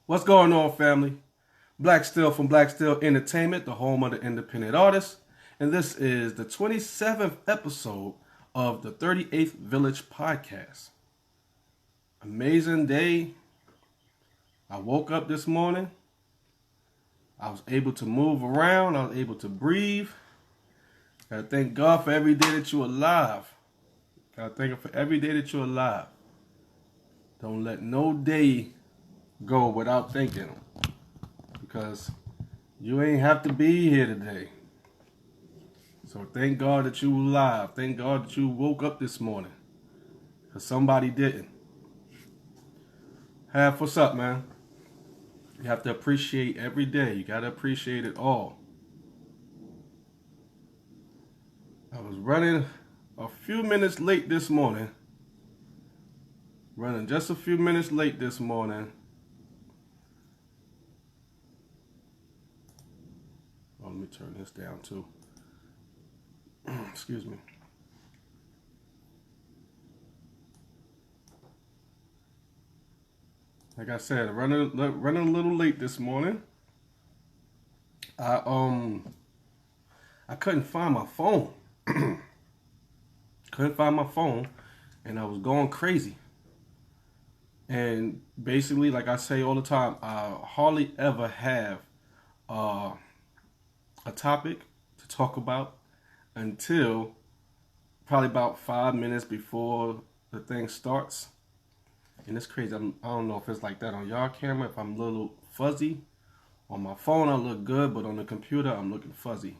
What's going on, family? Black Steel from Black Steel Entertainment, the home of the independent artists. And this is the 27th episode of the 38th Village podcast. Amazing day. I woke up this morning. I was able to move around. I was able to breathe. Gotta thank God for every day that you're alive. Gotta thank Him for every day that you're alive. Don't let no day go without thanking Him. Because you ain't have to be here today. So thank God that you were alive. Thank God that you woke up this morning. Because somebody didn't. Half, what's up, man? You have to appreciate every day. You got to appreciate it all. I was running a few minutes late this morning. Running just a few minutes late this morning. Oh, let me turn this down too. Excuse me. Like I said, running a little late this morning. I couldn't find my phone. Couldn't find my phone, and I was going crazy. And basically, like I say all the time, I hardly ever have a topic to talk about until probably about 5 minutes before the thing starts. And it's crazy. I don't know if it's like that on y'all camera, if I'm a little fuzzy. On my phone, I look good, but on the computer, I'm looking fuzzy.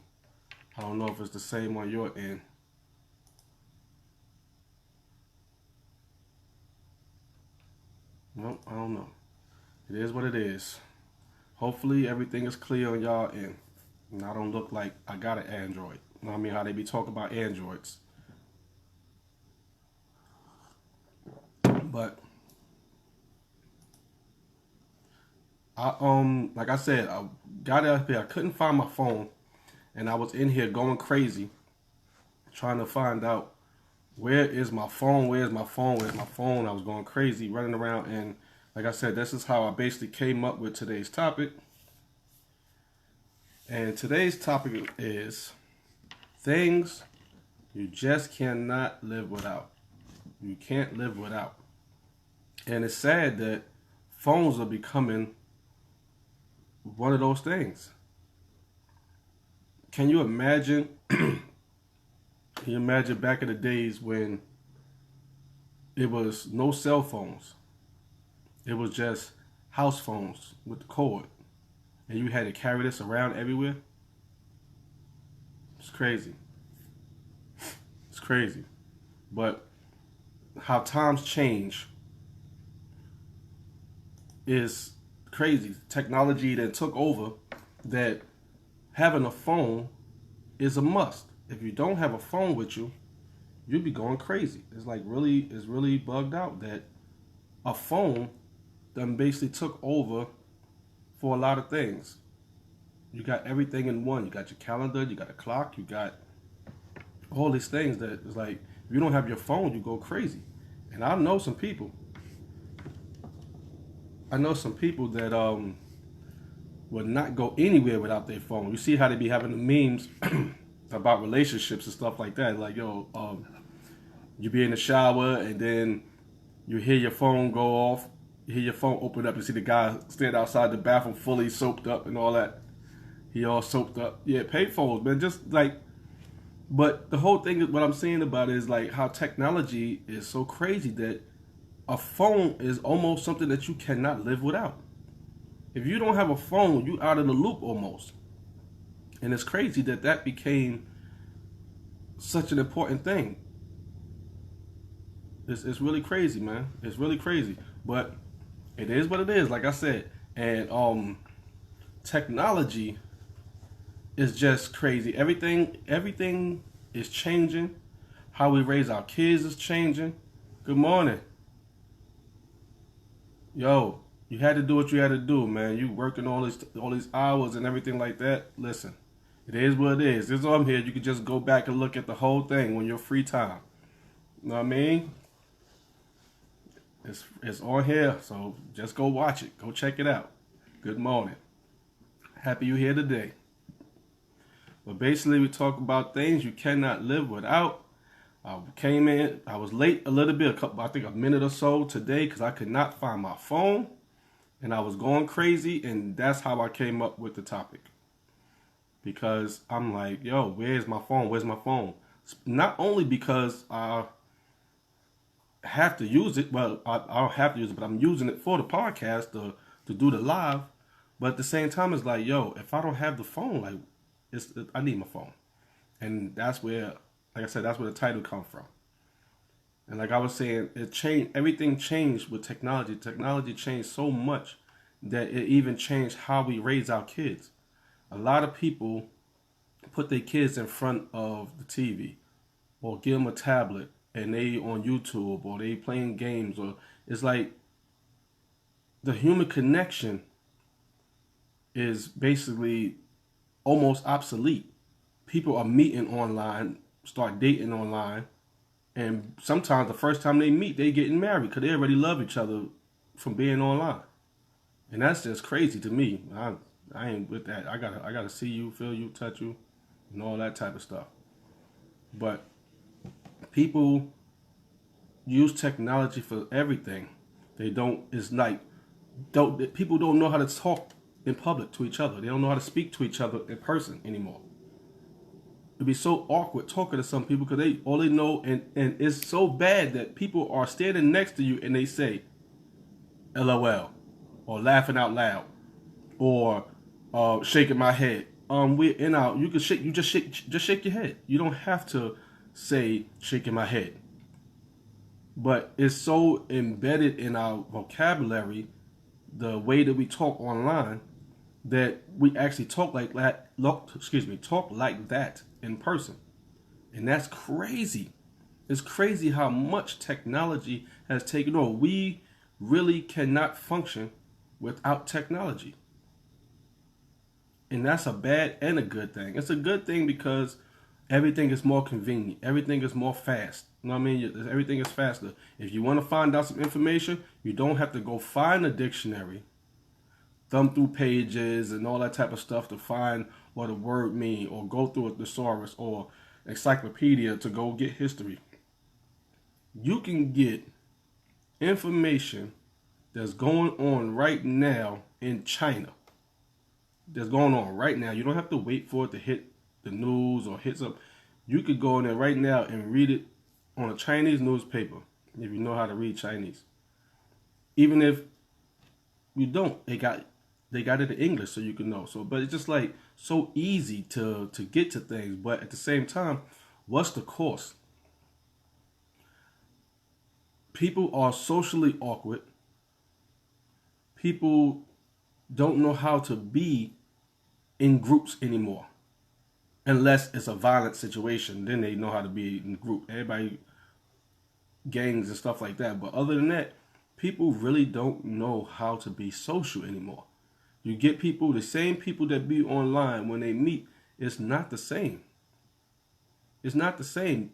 I don't know if it's the same on your end. Nope, I don't know. It is what it is. Hopefully, everything is clear on y'all end. And I don't look like I got an Android. You know what I mean? How they be talking about Androids. But like I said, I got it up here. I couldn't find my phone, and I was in here going crazy, trying to find out where is my phone, where's my phone, where's my phone. I was going crazy, running around, and like I said, this is how I basically came up with today's topic. And today's topic is things you just cannot live without. You can't live without. And it's sad that phones are becoming one of those things. Can you imagine? Can you imagine back in the days when it was no cell phones? It was just house phones with the cord. And you had to carry this around everywhere? It's crazy. It's crazy. But how times change is crazy. Technology that took over, that having a phone is a must. If you don't have a phone with you, you'll be going crazy. It's really bugged out that a phone done basically took over for a lot of things. You got everything in one. You got your calendar, you got a clock, you got all these things that is like, if you don't have your phone, you go crazy. And I know some people that would not go anywhere without their phone. You see how they be having the memes about relationships and stuff like that. Like, you be in the shower and then you hear your phone go off. You hear your phone open up and see the guy stand outside the bathroom fully soaped up and all that. He all soaped up. Yeah, payphones, man. Just like, but the whole thing, what I'm saying about it is like how technology is so crazy that a phone is almost something that you cannot live without. If you don't have a phone, you out of the loop almost. And it's crazy that that became such an important thing. It's really crazy, man. It's really crazy. But it is what it is, like I said. And technology is just crazy. Everything is changing. How we raise our kids is changing. Good morning. Yo, you had to do what you had to do, man. You working all these hours and everything like that. Listen, it is what it is. This is I'm here. You can just go back and look at the whole thing when you're free time. You know what I mean? It's on here, so just go watch it. Go check it out. Good morning. Happy you're here today. But basically, we talk about things you cannot live without. I came in, I was late a little bit, I think a minute or so today because I could not find my phone and I was going crazy, and that's how I came up with the topic. Because I'm like, yo, where's my phone? Where's my phone? Not only because I have to use it, well, I don't have to use it, but I'm using it for the podcast to do the live. But at the same time, it's like, yo, if I don't have the phone, like, I need my phone. And that's where, like I said, that's where the title come from. And like I was saying, it changed. Everything changed with technology. Technology changed so much that it even changed how we raise our kids. A lot of people put their kids in front of the TV or give them a tablet and they on YouTube or they playing games, or it's like the human connection is basically almost obsolete. People are meeting online, start dating online, and sometimes the first time they meet, they getting married because they already love each other from being online. And that's just crazy to me. I ain't with that. I gotta see you, feel you, touch you, and all that type of stuff. But people use technology for everything. They don't. It's like people don't know how to talk in public to each other. They don't know how to speak to each other in person anymore. It'd be so awkward talking to some people because all they know, and it's so bad that people are standing next to you and they say LOL or laughing out loud or shaking my head. We're in our, you can shake, you just shake your head. You don't have to say shaking my head. But it's so embedded in our vocabulary, the way that we talk online, that we actually talk like that. Talk like that in person, and that's crazy. It's crazy how much technology has taken over. We really cannot function without technology, and that's a bad and a good thing. It's a good thing because everything is more convenient. Everything is more fast. You know what I mean? Everything is faster. If you want to find out some information, you don't have to go find a dictionary, thumb through pages and all that type of stuff to find what a word mean, or go through a thesaurus or encyclopedia to go get history. You can get information that's going on right now in China. That's going on right now. You don't have to wait for it to hit the news or hit some. You could go in there right now and read it on a Chinese newspaper if you know how to read Chinese. Even if you don't, they got it in English so you can know. So, but it's just like so easy to get to things. But at the same time, what's the cost? People are socially awkward. People don't know how to be in groups anymore. Unless it's a violent situation, then they know how to be in group. Everybody, gangs and stuff like that. But other than that, people really don't know how to be social anymore. You get people, the same people that be online when they meet, it's not the same. It's not the same.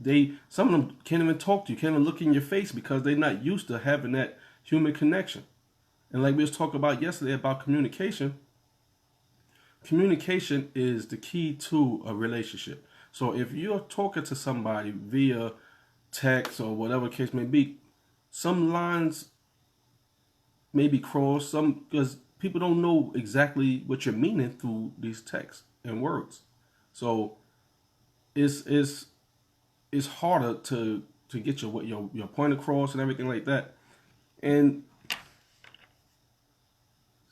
Some of them can't even talk to you, can't even look in your face because they're not used to having that human connection. And like we was talking about yesterday about communication, communication is the key to a relationship. So if you're talking to somebody via text or whatever case may be, some lines may be crossed, some because people don't know exactly what you're meaning through these texts and words. So it's harder to get your point across and everything like that. And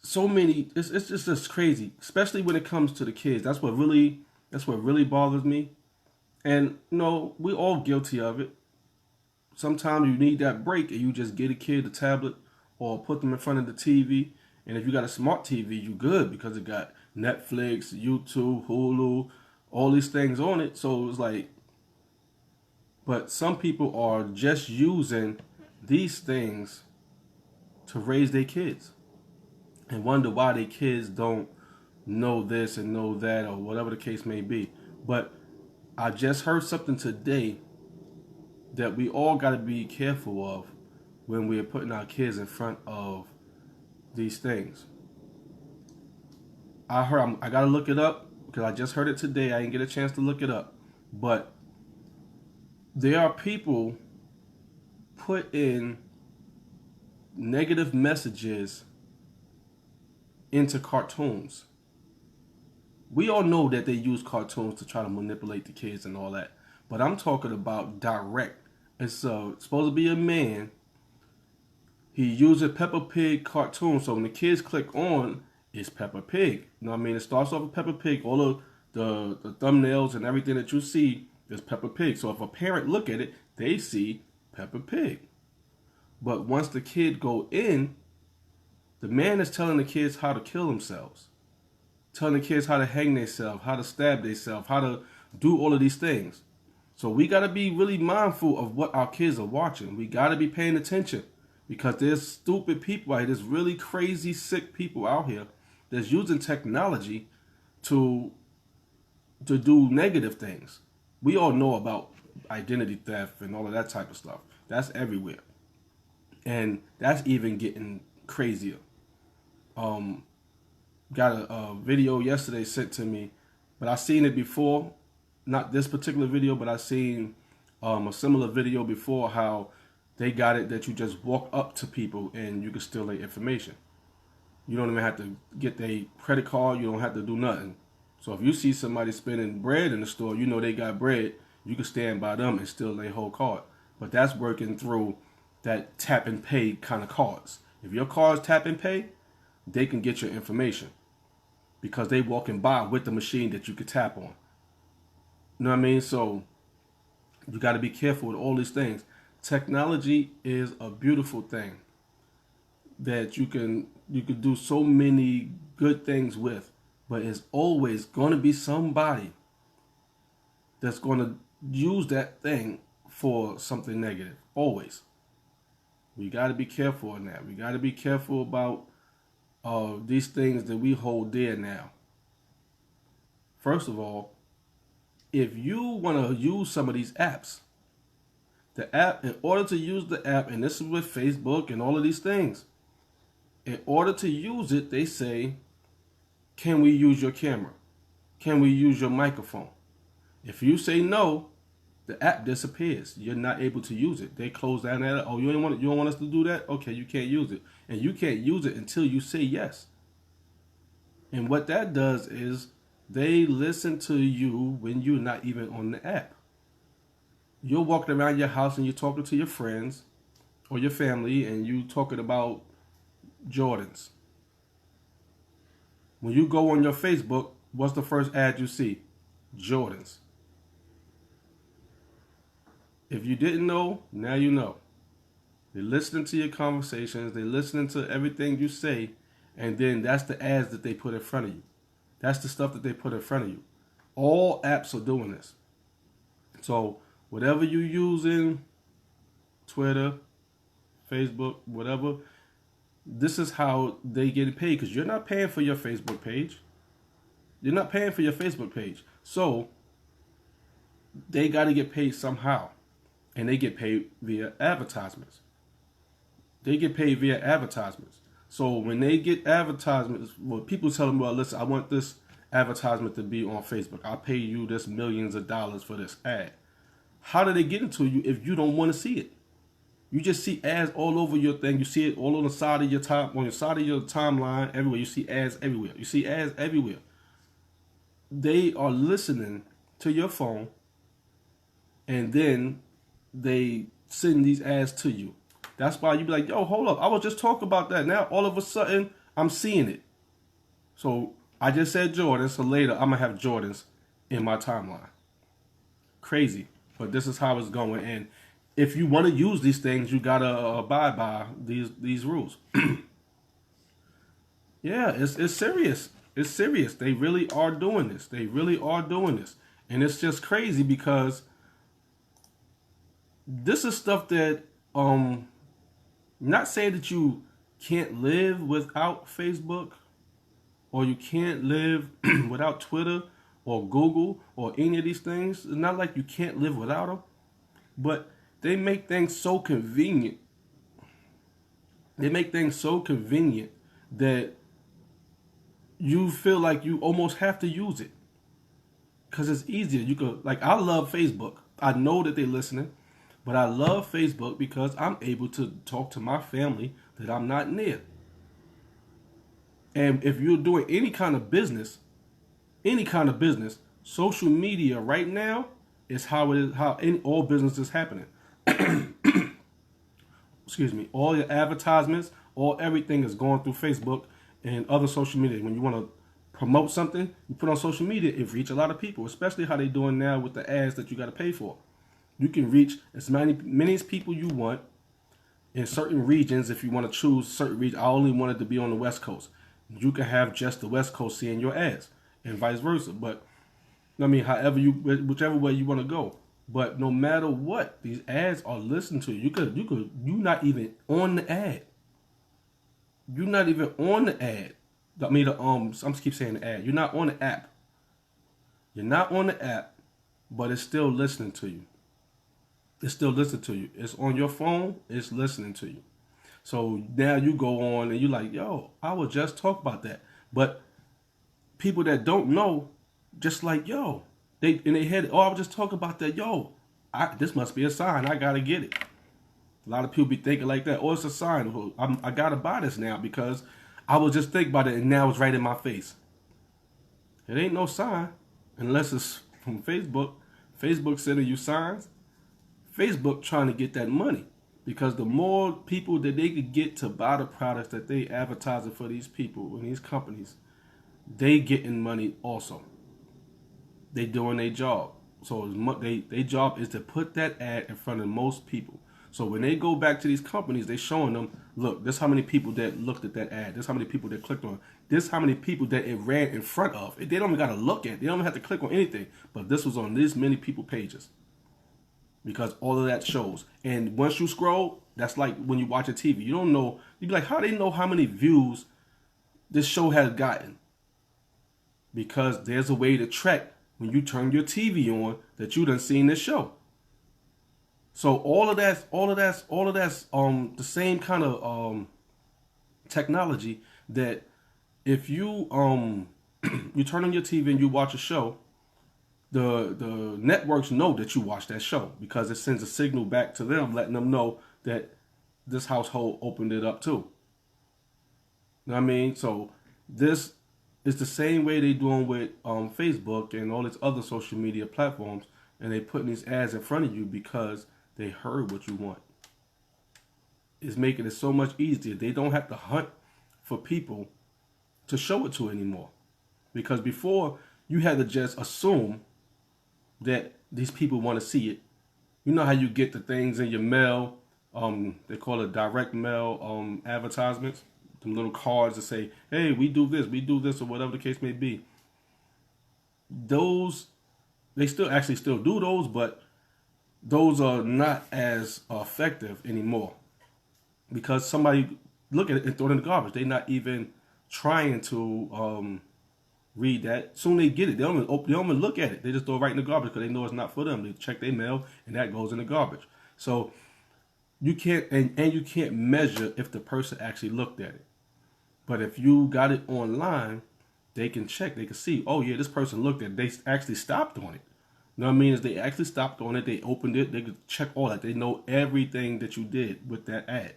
so many, it's just crazy, especially when it comes to the kids. That's what really bothers me. And we're all guilty of it. Sometimes you need that break and you just get a kid a tablet or put them in front of the TV. And if you got a smart TV, you good because it got Netflix, YouTube, Hulu, all these things on it. So it's like, but some people are just using these things to raise their kids and wonder why their kids don't know this and know that or whatever the case may be. But I just heard something today that we all got to be careful of when we're putting our kids in front of these things. I gotta look it up because I just heard it today. I didn't get a chance to look it up, but there are people put in negative messages into cartoons. We all know that they use cartoons to try to manipulate the kids and all that, but I'm talking about direct. It's supposed to be a man. He uses Peppa Pig cartoon, so when the kids click on, it's Peppa Pig. You know what I mean? It starts off with Peppa Pig. All of the thumbnails and everything that you see is Peppa Pig. So if a parent look at it, they see Peppa Pig. But once the kid go in, the man is telling the kids how to kill themselves, telling the kids how to hang themselves, how to stab themselves, how to do all of these things. So we got to be really mindful of what our kids are watching. We got to be paying attention because there's stupid people out here. There's really crazy, sick people out here that's using technology to do negative things. We all know about identity theft and all of that type of stuff. That's everywhere. And that's even getting crazier. Got a video yesterday sent to me, but I seen it before. Not this particular video, but I seen a similar video before how they got it that you just walk up to people and you can steal their information. You don't even have to get their credit card. You don't have to do nothing. So if you see somebody spending bread in the store, you know they got bread. You can stand by them and steal their whole card. But that's working through that tap and pay kind of cards. If your card is tap and pay, they can get your information because they walking by with the machine that you could tap on. You know what I mean? So you got to be careful with all these things. Technology is a beautiful thing that you can do so many good things with, but it's always going to be somebody that's going to use that thing for something negative. Always. We got to be careful in that. We got to be careful about these things that we hold dear now. First of all, if you want to use some of these apps, the app, in order to use the app, and this is with Facebook and all of these things, in order to use it, they say, can we use your camera? Can we use your microphone? If you say no, the app disappears. You're not able to use it. They close down that. Oh, you don't want us to do that? Okay, you can't use it. And you can't use it until you say yes. And what that does is they listen to you when you're not even on the app. You're walking around your house and you're talking to your friends or your family and you talking about Jordans. When you go on your Facebook, what's the first ad you see? Jordans. If you didn't know, now you know. They're listening to your conversations. They're listening to everything you say. And then that's the ads that they put in front of you. That's the stuff that they put in front of you. All apps are doing this. So whatever you're using, Twitter, Facebook, whatever, this is how they get paid because you're not paying for your Facebook page. You're not paying for your Facebook page. So they got to get paid somehow. And they get paid via advertisements. They get paid via advertisements. So when they get advertisements, well, people tell them, well, listen, I want this advertisement to be on Facebook. I'll pay you this millions of dollars for this ad. How do they get into you if you don't want to see it? You just see ads all over your thing. You see it all on the side of your on your side of your timeline, everywhere. You see ads everywhere. You see ads everywhere. They are listening to your phone, and then they send these ads to you. That's why you be like, yo, hold up. I was just talking about that. Now, all of a sudden, I'm seeing it. So, I just said Jordans, so later, I'm going to have Jordans in my timeline. Crazy. But this is how it's going. And if you want to use these things, you got to abide by these rules. Yeah, it's serious. It's serious. They really are doing this. They really are doing this. And it's just crazy because this is stuff that, not saying that you can't live without Facebook or you can't live without Twitter or Google or any of these things. It's not like you can't live without them, but they make things so convenient. They make things so convenient that you feel like you almost have to use it because it's easier. You could, like, I love Facebook. I know that they're listening, but I love Facebook because I'm able to talk to my family that I'm not near. And if you're doing any kind of business, social media right now is how it is, how in all business is happening. Excuse me. All your advertisements, all everything is going through Facebook and other social media. When you want to promote something, you put on social media, it reach a lot of people, especially how they doing now with the ads that you got to pay for. You can reach as many people you want in certain regions. If you want to choose certain regions, I only wanted to be on the West Coast. You can have just the West Coast seeing your ads, and vice versa. But I mean, whichever way you want to go. But no matter what, these ads are listened to. You're not even on the ad. You're not even on the ad. I mean, I'm keep saying the ad. You're not on the app. You're not on the app, but it's still listening to you. It's still listening to you. It's on your phone. It's listening to you. So now you go on and you're like, yo, I would just talk about that. But people that don't know, just like, yo, they in their head, oh, I was just talking about that. Yo, this must be a sign. I got to get it. A lot of people be thinking like that. Oh, it's a sign. I got to buy this now because I was just thinking about it and now it's right in my face. It ain't no sign unless it's from Facebook. Facebook sending you signs. Facebook trying to get that money because the more people that they could get to buy the products that they advertising for these people and these companies, they getting money also. They doing their job. So their job is to put that ad in front of most people. So when they go back to these companies, they showing them, look, this how many people that looked at that ad. This how many people that clicked on it. This how many people that it ran in front of. They don't even got to look at it. They don't even have to click on anything. But this was on this many people pages. Because all of that shows. And once you scroll, that's like when you watch a TV. You don't know. You be like, how do they know how many views this show has gotten? Because there's a way to track when you turn your TV on that you done seen this show. So all of that's the same kind of technology that if you you turn on your TV and you watch a show, the networks know that you watch that show because it sends a signal back to them letting them know that this household opened it up too. You know what I mean? So this is the same way they doing with Facebook and all these other social media platforms, and they putting these ads in front of you because they heard what you want. It's making it so much easier. They don't have to hunt for people to show it to anymore. Because before, you had to just assume that these people want to see it. You know how you get the things in your mail, they call it direct mail advertisements, them little cards that say, hey, we do this, or whatever the case may be. Those, they still do those, but those are not as effective anymore because somebody look at it and throw it in the garbage. They're not even trying to read that. Soon they get it. They don't even look at it. They just throw it right in the garbage because they know it's not for them. They check their mail and that goes in the garbage. So you can't and you can't measure if the person actually looked at it. But if you got it online, they can check. They can see, oh yeah, this person looked at it. They actually stopped on it. You know what I mean? Is they actually stopped on it, they opened it, they could check all that. They know everything that you did with that ad.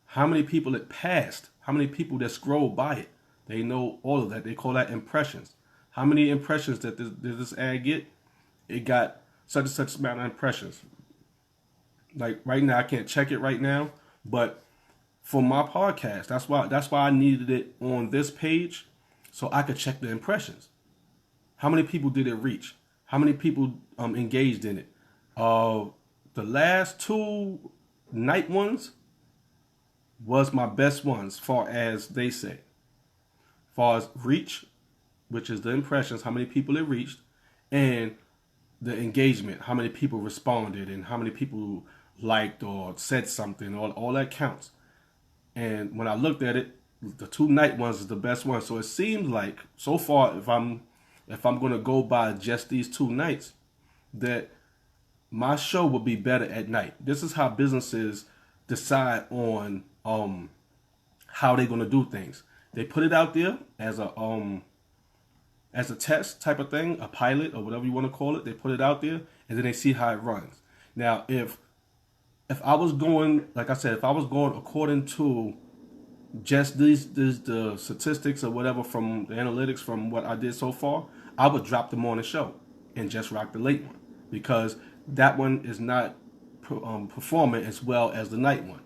How many people it passed, how many people that scrolled by it, they know all of that. They call that impressions. How many impressions did this ad get? It got such and such amount of impressions. Like right now, I can't check it right now, but for my podcast, that's why I needed it on this page so I could check the impressions. How many people did it reach? How many people engaged in it? The last 2 night ones was my best ones, far as they say. Far as reach, which is the impressions, how many people it reached, and the engagement, how many people responded, and how many people liked or said something. All that counts. And when I looked at it, the 2 night ones is the best one. So it seems like so far, if I'm going to go by just these 2 nights, that my show will be better at night. This is how businesses decide on how they're going to do things. They put it out there as a test type of thing, a pilot or whatever you want to call it. They put it out there and then they see how it runs. Now, if I was going, like I said, if I was going according to just the statistics or whatever from the analytics from what I did so far, I would drop the morning show and just rock the late one, because that one is not performing as well as the night one.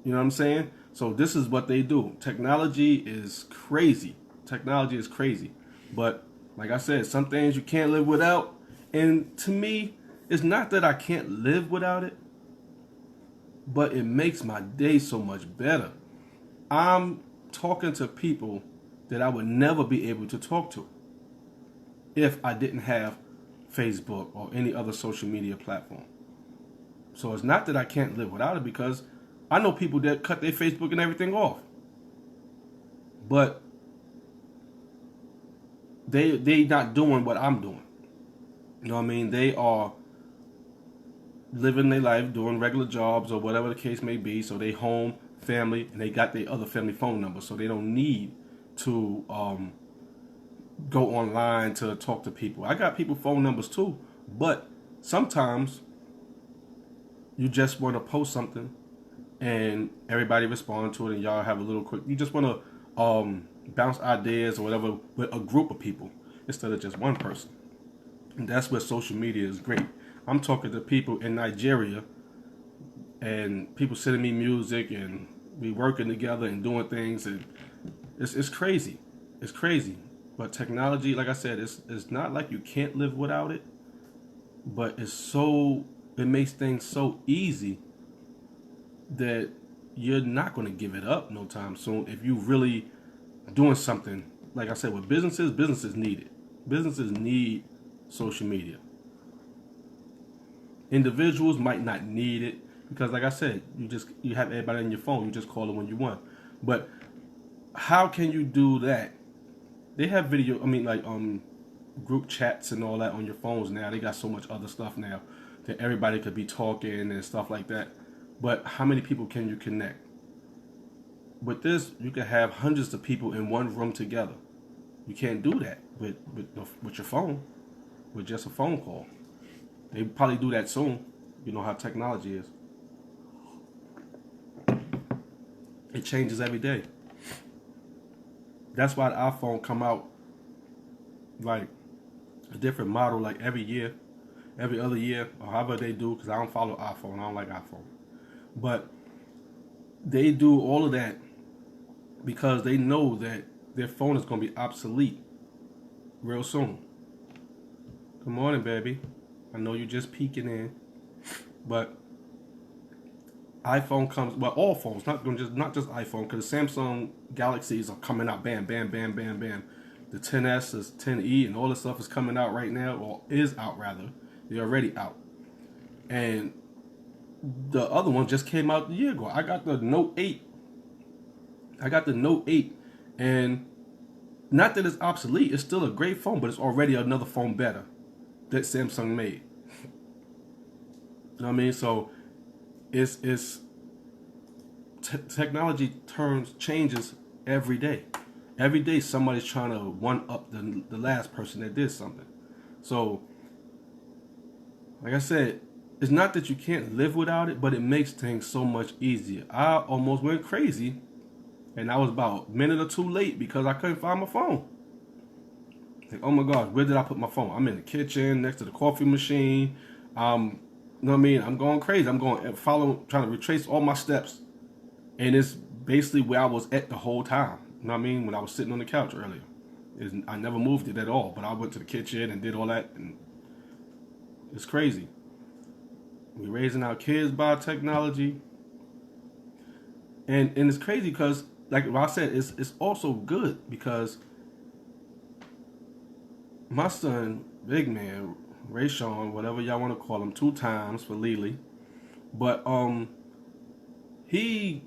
You know what I'm saying? So this is what they do. Technology is crazy. Technology is crazy. But like I said, some things you can't live without. And to me, it's not that I can't live without it, but it makes my day so much better. I'm talking to people that I would never be able to talk to if I didn't have Facebook or any other social media platform. So it's not that I can't live without it, because I know people that cut their Facebook and everything off. But they not doing what I'm doing. You know what I mean? They are living their life, doing regular jobs or whatever the case may be. So they home, family, and they got their other family phone number. So they don't need to go online to talk to people. I got people phone numbers too. But sometimes you just want to post something and everybody respond to it, and y'all have a little quick, you just want to bounce ideas or whatever with a group of people instead of just one person. And that's where social media is great. I'm talking to people in Nigeria, and people sending me music, and we working together and doing things, and it's crazy. It's crazy. But technology, like I said, it's not like you can't live without it, but it makes things so easy that you're not going to give it up no time soon if you really doing something. Like I said, with businesses need it. Businesses need social media. Individuals might not need it, because like I said, you have everybody on your phone. You just call them when you want. But how can you do that? They have video, group chats and all that on your phones now. They got so much other stuff now that everybody could be talking and stuff like that. But how many people can you connect? With this, you can have hundreds of people in one room together. You can't do that with your phone, with just a phone call. They probably do that soon. You know how technology is. It changes every day. That's why the iPhone come out like a different model like every year, every other year, or however they do, because I don't follow iPhone. I don't like iPhone. But they do all of that because they know that their phone is going to be obsolete real soon. Good morning, baby. I know you're just peeking in, but iPhone comes, well, all phones, not just iPhone, because Samsung Galaxies are coming out, bam, bam, bam, bam, bam. The 10S is 10E, and all this stuff is coming out right now, or is out rather. They're already out, and the other one just came out a year ago. I got the Note 8. And not that it's obsolete, it's still a great phone, but it's already another phone better that Samsung made. You know what I mean? So technology changes every day. Every day somebody's trying to one up the last person that did something. So, like I said, it's not that you can't live without it, but it makes things so much easier. I almost went crazy, and I was about a minute or two late because I couldn't find my phone. Like, oh my gosh, where did I put my phone? I'm in the kitchen next to the coffee machine. You know what I mean? I'm going crazy. I'm going trying to retrace all my steps, and it's basically where I was at the whole time. You know what I mean? When I was sitting on the couch earlier, I never moved it at all. But I went to the kitchen and did all that, and it's crazy. We're raising our kids by technology, and it's crazy because, like I said, it's also good because my son, big man, Rayshawn, whatever y'all want to call him, 2 times for Lily, but he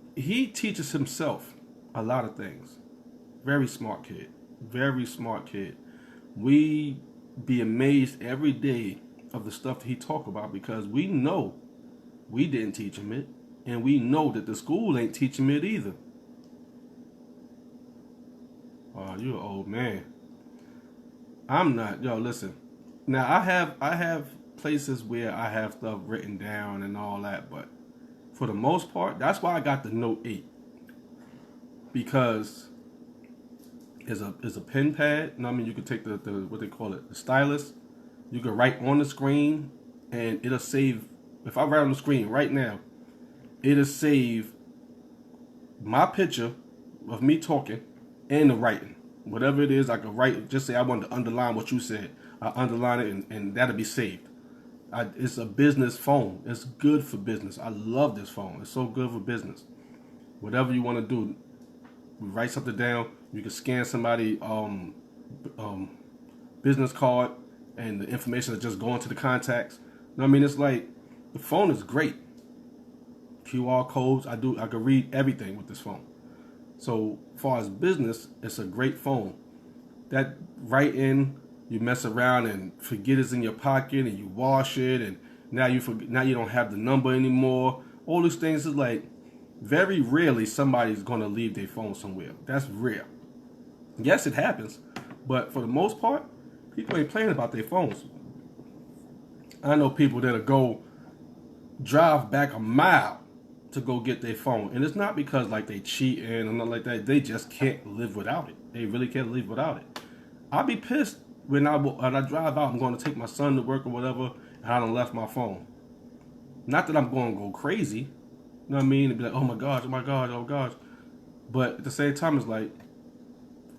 teaches himself a lot of things. Very smart kid, very smart kid. We be amazed every day of the stuff that he talk about, because we know we didn't teach him it, and we know that the school ain't teaching it either. Oh, you an old man. I'm not. Yo, listen. Now I have places where I have stuff written down and all that, but for the most part, that's why I got the Note 8 because it's a pen pad. You know what I mean, you can take the what they call it, the stylus. You can write on the screen, and it'll save. If I write on the screen right now, it'll save my picture of me talking and the writing. Whatever it is, I could write. Just say I wanted to underline what you said. I underline it, and that'll be saved. It's a business phone. It's good for business. I love this phone. It's so good for business. Whatever you want to do, write something down. You can scan somebody um, business card, and the information is just going to the contacts. You know what I mean? It's like the phone is great. QR codes. I can read everything with this phone. So far as business, it's a great phone. That writing, you mess around and forget it's in your pocket, and you wash it, and now you don't have the number anymore. All these things is like very rarely somebody's gonna leave their phone somewhere. That's rare. Yes, it happens, but for the most part, people ain't playing about their phones. I know people that'll go drive back a mile to go get their phone, and it's not because like they cheating or nothing like that. They just can't live without it. They really can't live without it. I'll be pissed when I drive out. I'm going to take my son to work or whatever, and I done left my phone. Not that I'm going to go crazy, you know what I mean? And be like, oh my gosh, oh my gosh, oh gosh. But at the same time, it's like,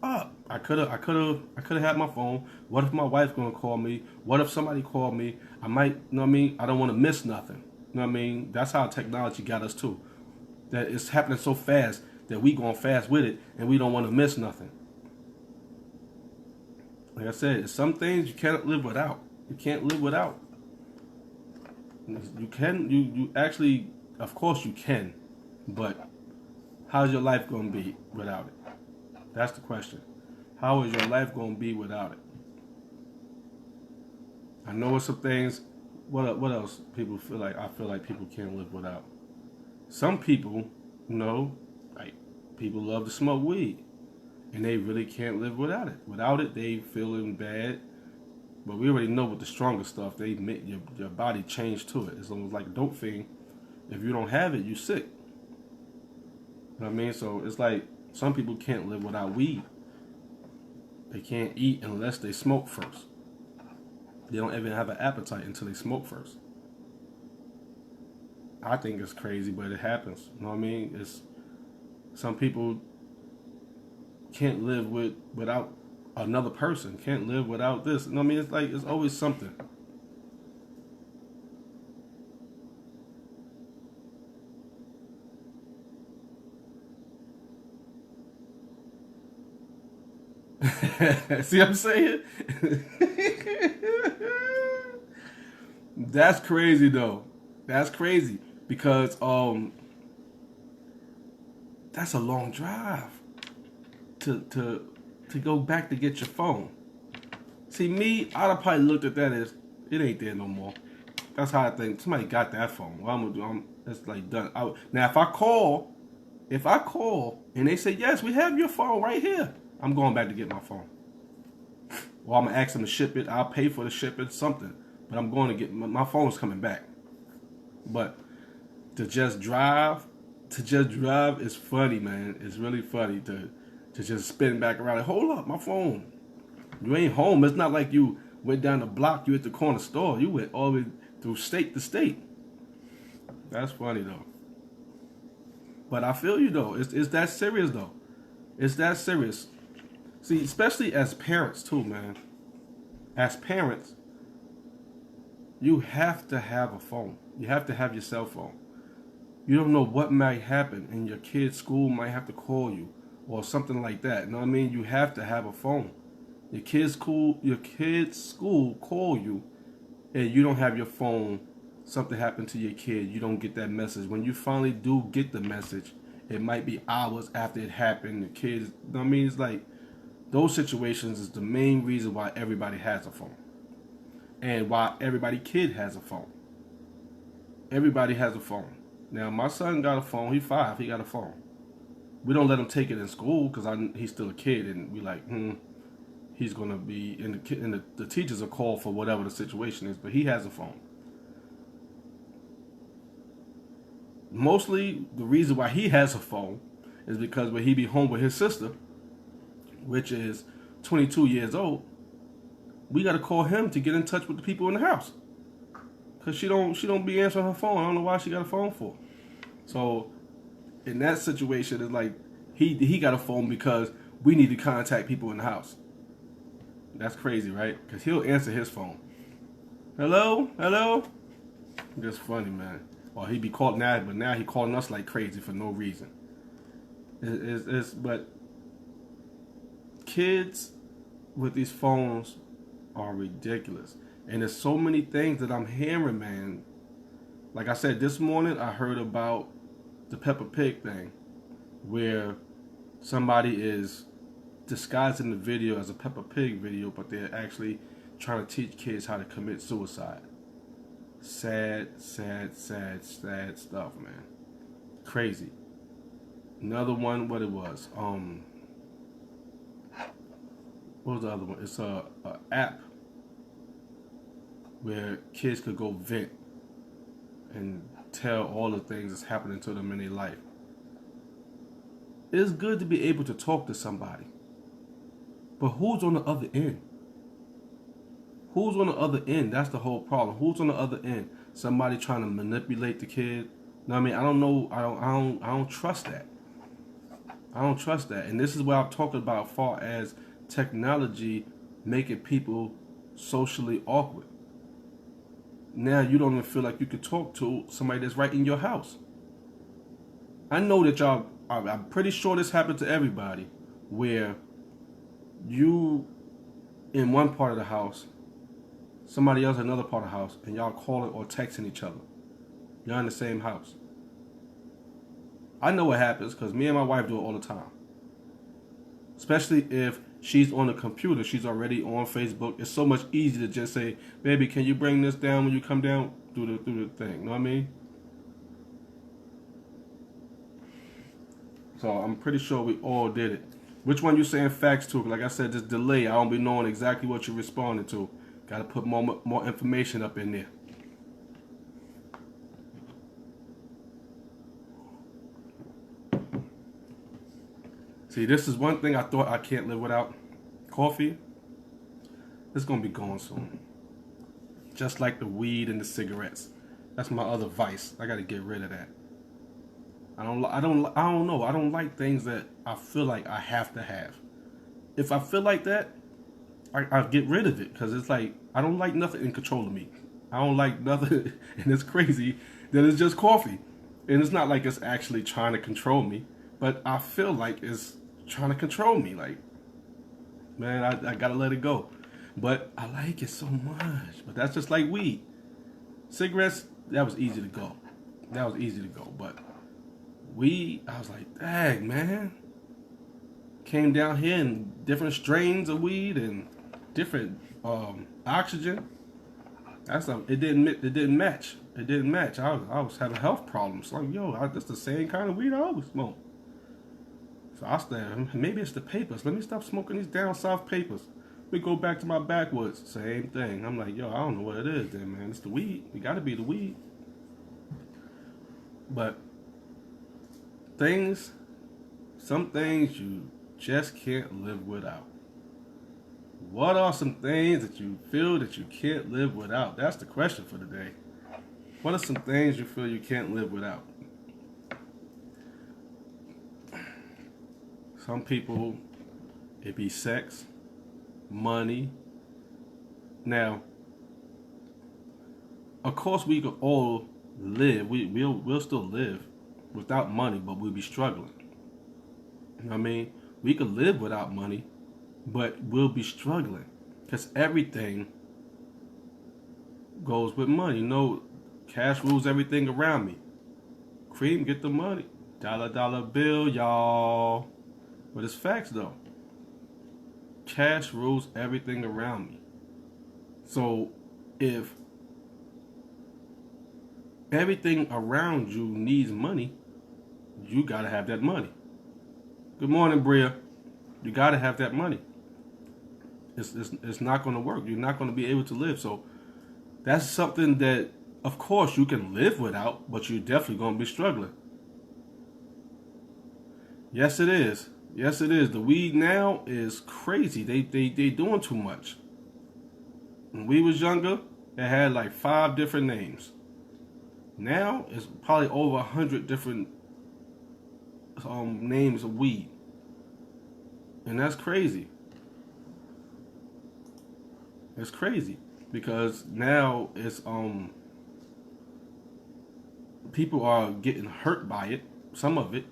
I could have had my phone. What if my wife's gonna call me? What if somebody called me? I might, you know what I mean? I don't want to miss nothing. You know what I mean? That's how technology got us too. That it's happening so fast that we going fast with it, and we don't want to miss nothing. Like I said, some things you can't live without. You can't live without. You can, you actually, of course you can, but how's your life gonna be without it? That's the question. How is your life gonna be without it? I know it's some things. What else people feel like? I feel like people can't live without. Some people, like people love to smoke weed, and they really can't live without it. Without it, they feeling bad. But we already know with the stronger stuff, they make your body change to it. It's almost like a dope thing. If you don't have it, you sick. You know what I mean? So it's like some people can't live without weed. They can't eat unless they smoke first. They don't even have an appetite until they smoke first. I think it's crazy, but it happens. You know what I mean? It's some people can't live without another person. Can't live without this. You know what I mean? It's like it's always something. See what I'm saying? That's crazy though. That's crazy because that's a long drive to go back to get your phone. See me, I'd have probably looked at that as it ain't there no more. That's how I think. Somebody got that phone. What I'm gonna do? It's like done. Now if I call and they say yes, we have your phone right here, I'm going back to get my phone. Or I'm gonna ask them to ship it. I'll pay for the shipping, something. But I'm going to get my phone's coming back. But to just drive, is funny, man. It's really funny to just spin back around and hold up my phone. You ain't home. It's not like you went down the block. You at the corner store. You went all the way through state to state. That's funny though. But I feel you though. It's that serious though. It's that serious. See, especially as parents too, man. As parents, you have to have a phone. You have to have your cell phone. You don't know what might happen, and your kid's school might have to call you or something like that. You know what I mean? You have to have a phone. Your kid's school call you, and you don't have your phone. Something happened to your kid. You don't get that message. When you finally do get the message, it might be hours after it happened. The kids, you know what I mean? It's like those situations is the main reason why everybody has a phone. And why everybody kid has a phone. Everybody has a phone. Now my son got a phone. He's 5. He got a phone. We don't let him take it in school because he's still a kid, and we like, he's gonna be in the teachers are called for whatever the situation is, but he has a phone. Mostly the reason why he has a phone is because when he be home with his sister, which is 22 years old, we gotta call him to get in touch with the people in the house. Cause she don't be answering her phone. I don't know why she got a phone for. So in that situation, it's like he got a phone because we need to contact people in the house. That's crazy, right? Cause he'll answer his phone. Hello, hello. Just funny, man. Or he be calling that, but now he calling us like crazy for no reason. But kids with these phones are ridiculous. And there's so many things that I'm hearing, man. Like I said, this morning I heard about the Peppa Pig thing, where somebody is disguising the video as a Peppa Pig video, but they're actually trying to teach kids how to commit suicide. Sad stuff, man. Crazy. Another one, what it was, what was the other one? It's a app where kids could go vent and tell all the things that's happening to them in their life. It's good to be able to talk to somebody, but who's on the other end? Who's on the other end? That's the whole problem. Who's on the other end? Somebody trying to manipulate the kid. No, I mean, I don't know. I don't trust that. I don't trust that. And this is what I'm talking about, as far as technology making people socially awkward. Now you don't even feel like you could talk to somebody that's right in your house. I know that y'all. I'm pretty sure this happened to everybody, where you in one part of the house, somebody else in another part of the house, and y'all calling or texting each other. Y'all in the same house. I know what happens because me and my wife do it all the time. Especially if she's on the computer, she's already on Facebook. It's so much easier to just say, "Baby, can you bring this down when you come down?" Do the thing. You know what I mean? So I'm pretty sure we all did it. Which one you saying facts to? Like I said, this delay, I don't be knowing exactly what you're responding to. Got to put more information up in there. See, this is one thing I thought I can't live without. Coffee. It's gonna be gone soon. Just like the weed and the cigarettes. That's my other vice. I got to get rid of that. I don't know. I don't like things that I feel like I have to have. If I feel like that, I get rid of it, because it's like I don't like nothing in control of me. I don't like nothing, and it's crazy that it's just coffee, and it's not like it's actually trying to control me, but I feel like it's trying to control me. Like, man, I gotta let it go, but I like it so much. But that's just like weed, cigarettes. That was easy to go. But weed, I was like, dang, man. Came down here and different strains of weed and different oxygen. It didn't match. I was having health problems. Like, that's the same kind of weed I always smoke. So I said, maybe it's the papers. Let me stop smoking these down south papers. We go back to my backwoods. Same thing. I'm like, I don't know what it is then, man. It's the weed. It got to be the weed. But some things you just can't live without. What are some things that you feel that you can't live without? That's the question for today. What are some things you feel you can't live without? Some people, it be sex, money. Now, of course, we could all live. We'll still live without money, but we'll be struggling. You know what I mean? We could live without money, but we'll be struggling, because everything goes with money. Cash rules everything around me. Cream, get the money. Dollar bill, y'all. But it's facts, though. Cash rules everything around me. So if everything around you needs money, you gotta have that money. Good morning, Bria. You got to have that money. It's not going to work. You're not going to be able to live. So that's something that, of course, you can live without, but you're definitely going to be struggling. Yes, it is. Yes, it is. The weed now is crazy. They doing too much. When we was younger, it had like 5 different names. Now it's probably over 100 different names of weed, and that's crazy. It's crazy because now it's people are getting hurt by it. Some of it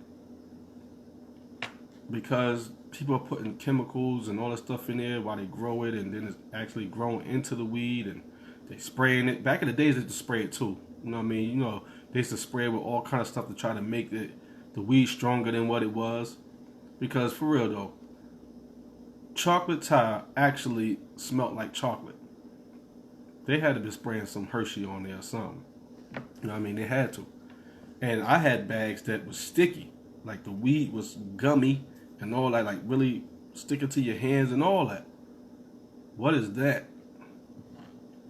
because people are putting chemicals and all that stuff in there while they grow it, and then it's actually growing into the weed, and they spraying it. Back in the days, they used to spray it too. You know what I mean? You know, they used to spray it with all kind of stuff to try to make the weed stronger than what it was. Because for real though, chocolate Thai actually smelled like chocolate. They had to be spraying some Hershey on there or something. You know what I mean? They had to. And I had bags that was sticky. Like the weed was gummy and all that, like really sticking to your hands and all that. What is that?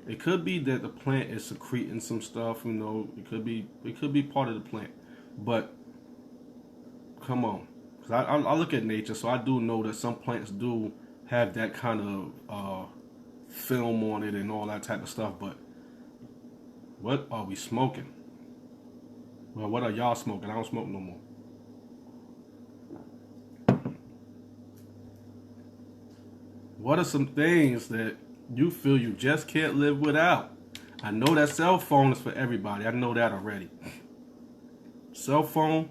It could be that the plant is secreting some stuff, you know. It could be part of the plant. But come on. Cause I look at nature, so I do know that some plants do have that kind of film on it and all that type of stuff. But what are we smoking? Well, what are y'all smoking? I don't smoke no more. What are some things that you feel you just can't live without? I know that cell phone is for everybody. I know that already. Cell phone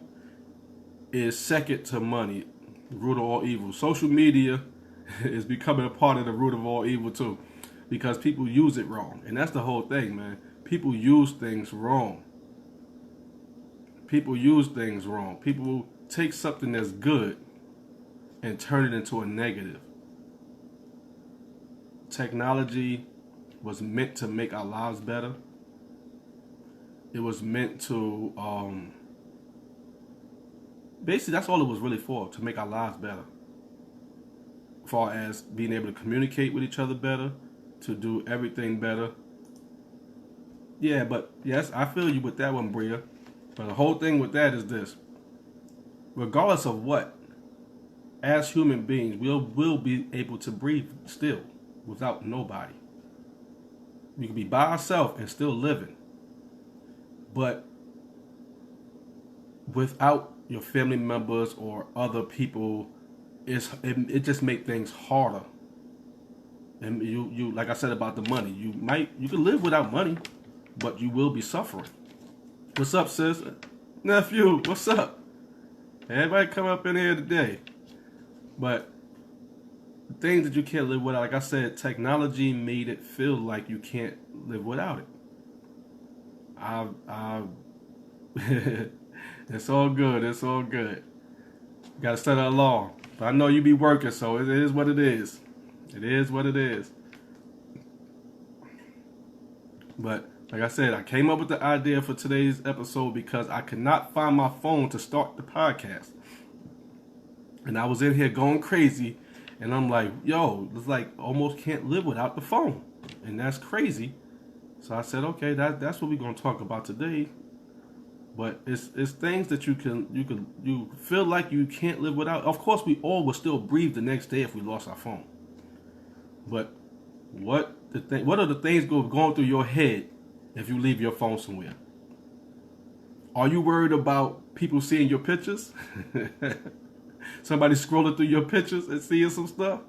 is second to money, root of all evil. Social media is becoming a part of the root of all evil too, because people use it wrong. And that's the whole thing, man. People use things wrong. People use things wrong. People take something that's good and turn it into a negative. Technology was meant to make our lives better. It was meant to, basically that's all it was really for, to make our lives better. As far as being able to communicate with each other better, to do everything better. Yeah, but yes, I feel you with that one, Bria. But the whole thing with that is this. Regardless of what, as human beings, we'll be able to breathe still without nobody. We can be by ourselves and still living. But without your family members or other people, it just makes things harder. And you like I said about the money, you can live without money, but you will be suffering. What's up, sis? Nephew, what's up? Everybody come up in here today. But things that you can't live without, like I said, technology made it feel like you can't live without it. It's all good. It's all good. You gotta set it along. But I know you be working, so it is what it is. It is what it is. But like I said, I came up with the idea for today's episode because I could not find my phone to start the podcast. And I was in here going crazy, and I'm like, yo, it's like almost can't live without the phone. And that's crazy. So I said, okay, that's what we're gonna talk about today. But it's things that you feel like you can't live without. Of course, we all would still breathe the next day if we lost our phone. But what are the things going through your head if you leave your phone somewhere? Are you worried about people seeing your pictures? Somebody scrolling through your pictures and seeing some stuff?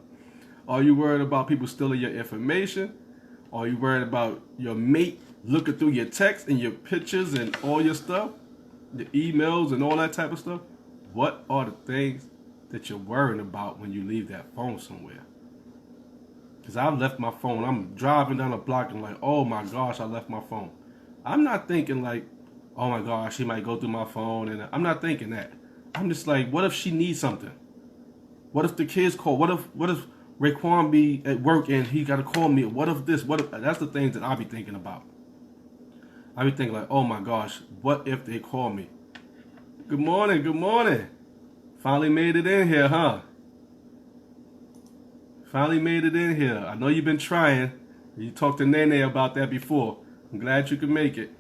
Are you worried about people stealing your information? Are you worried about your mate looking through your texts and your pictures and all your stuff? The emails and all that type of stuff? What are the things that you're worrying about when you leave that phone somewhere? Because I've left my phone. I'm driving down the block and like, oh my gosh, I left my phone. I'm not thinking like, oh my gosh, she might go through my phone. And I'm not thinking that. I'm just like, what if she needs something? What if the kids call? What if Raekwon be at work and he got to call me? What if this? What if? That's the things that I be thinking about. I be thinking like, oh my gosh, what if they call me? Good morning, good morning. Finally made it in here, huh? Finally made it in here. I know you've been trying. You talked to Nene about that before. I'm glad you could make it.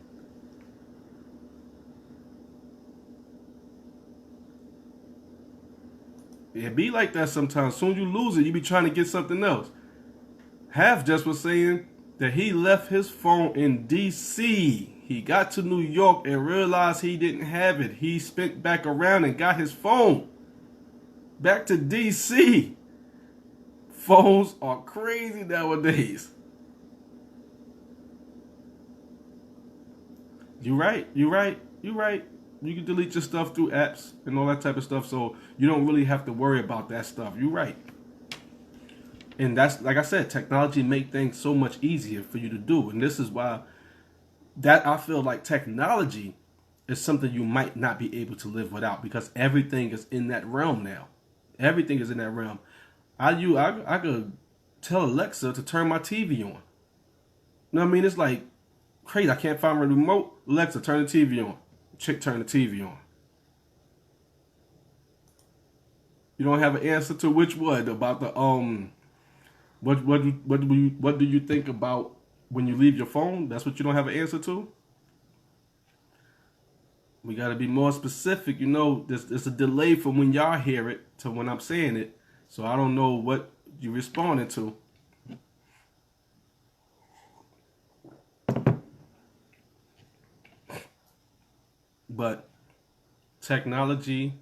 It be like that sometimes. Soon you lose it, you be trying to get something else. Half just was saying that he left his phone in D.C. He got to New York and realized he didn't have it. He spent back around and got his phone back to D.C. Phones are crazy nowadays. You're right. You can delete your stuff through apps and all that type of stuff, so you don't really have to worry about that stuff. You're right. And that's, like I said, technology make things so much easier for you to do. And this is why that I feel like technology is something you might not be able to live without, because everything is in that realm now. Everything is in that realm. I could tell Alexa to turn my TV on. You know what I mean? It's like crazy. I can't find my remote. Alexa, turn the TV on. Chick, turn the TV on. You don't have an answer to which one about the what do you think about when you leave your phone? That's what you don't have an answer to. We got to be more specific. You know, there's a delay from when y'all hear it to when I'm saying it. So I don't know what you're responding to. But technology